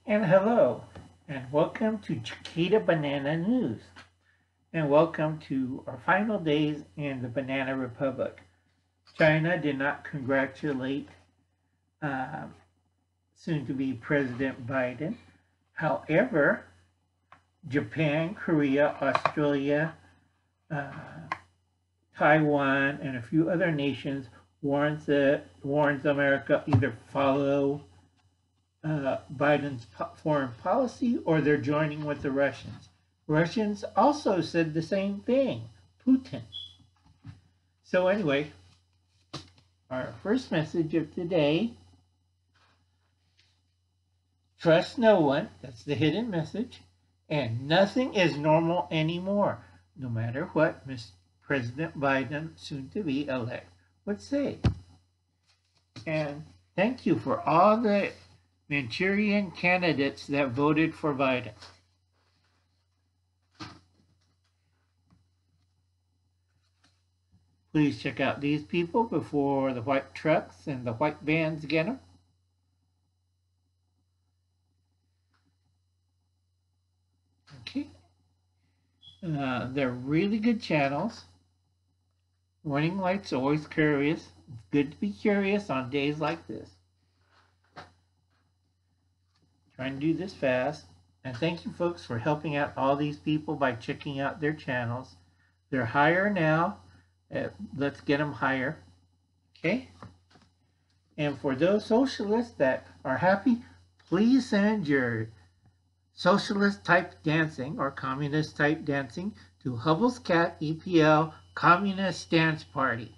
And hello, and welcome to Chiquita Banana News. And welcome to our final days in the Banana Republic. China did not congratulate soon-to-be President Biden. However, Japan, Korea, Australia, Taiwan, and a few other nations warns America either follow Biden's foreign policy or they're joining with the Russians. Russians also said the same thing, Putin. So anyway, our first message of today, trust no one, that's the hidden message, and nothing is normal anymore, no matter what President Biden, soon to be elect, would say. And thank you for all the Manchurian candidates that voted for Biden. Please check out these people before the white trucks and the white vans get them. Okay. They're really good channels. Morning Light's always curious. It's good to be curious on days like this. Trying to do this fast. And thank you folks for helping out all these people by checking out their channels. They're higher now. Let's get them higher. Okay? And for those socialists that are happy, please send your socialist type dancing or communist type dancing to Hubble's Cat EPL Communist Dance Party.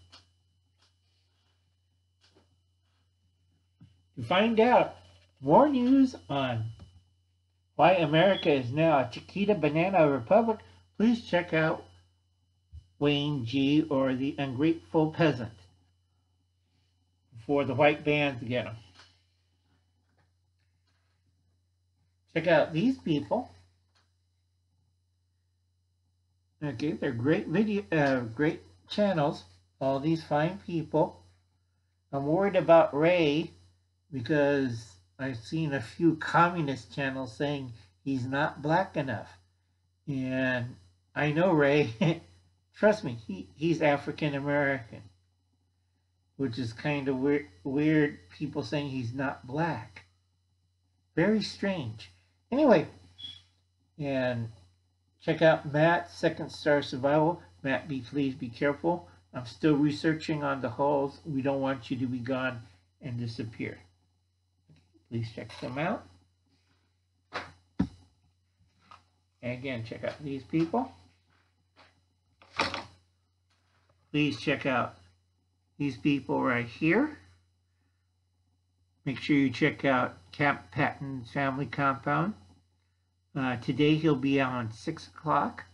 To find out more news on why America is now a Chiquita Banana Republic, please check out Wayne G. or the Ungrateful Peasant for the white bands get them. Check out these people. Okay, they're great great channels. All these fine people. I'm worried about Ray because I've seen a few communist channels saying he's not black enough. And I know Ray, trust me, he's African American, which is kind of weird people saying he's not black. Very strange. Anyway, and check out Matt, Second Star Survival. Matt, please be careful. I'm still researching on the hulls. We don't want you to be gone and disappear. Please check them out. And again, check out these people. Please check out these people right here. Make sure you check out Camppatton's family compound. Today he'll be on 6 o'clock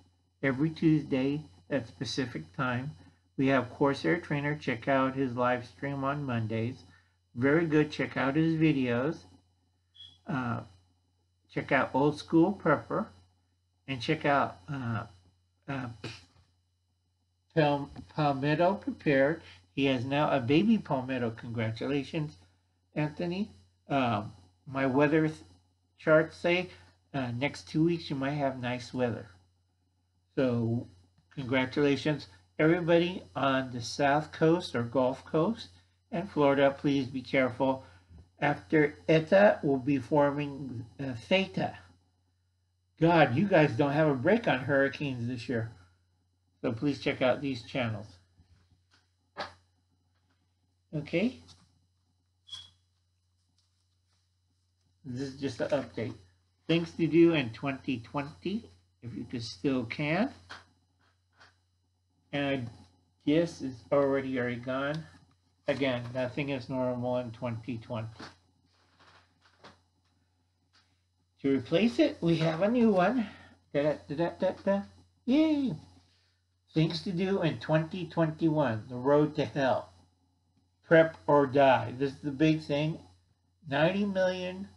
every Tuesday at Pacific time. We have Corsair Trainer. Check out his live stream on Mondays. Very good. Check out his videos. Check out Old School Prepper. And check out Palmetto Prepared. He has now a baby palmetto. Congratulations, Anthony. My weather charts say next 2 weeks you might have nice weather. So congratulations, everybody on the South Coast or Gulf Coast and Florida. Please be careful. After Eta, we'll be forming Theta. God, you guys don't have a break on hurricanes this year. So please check out these channels. Okay. This is just an update. Things to do in 2020, if you still can. And I guess it's already gone. Again, nothing is normal in 2020. To replace it, we have a new one. Yay! Things to do in 2021. The road to hell. Prep or die. This is the big thing. 90 million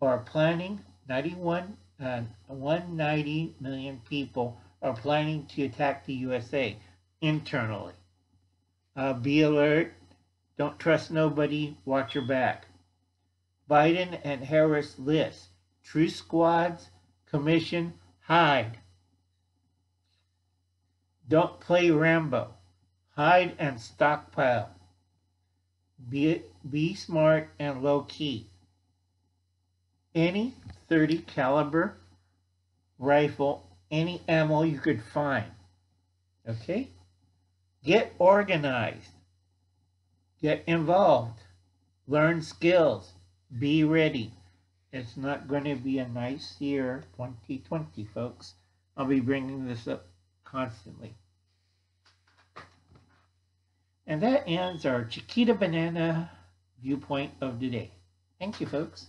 are planning. 190 million people are planning to attack the USA internally. Be alert. Don't trust nobody. Watch your back. Biden and Harris list Truce squads, commission, hide. Don't play Rambo. Hide and stockpile. Be smart and low key. Any 30 caliber rifle, any ammo you could find. Okay? Get organized. Get involved. Learn skills. Be ready. It's not going to be a nice year, 2020, folks. I'll be bringing this up constantly. And that ends our Chiquita Banana viewpoint of the day. Thank you, folks.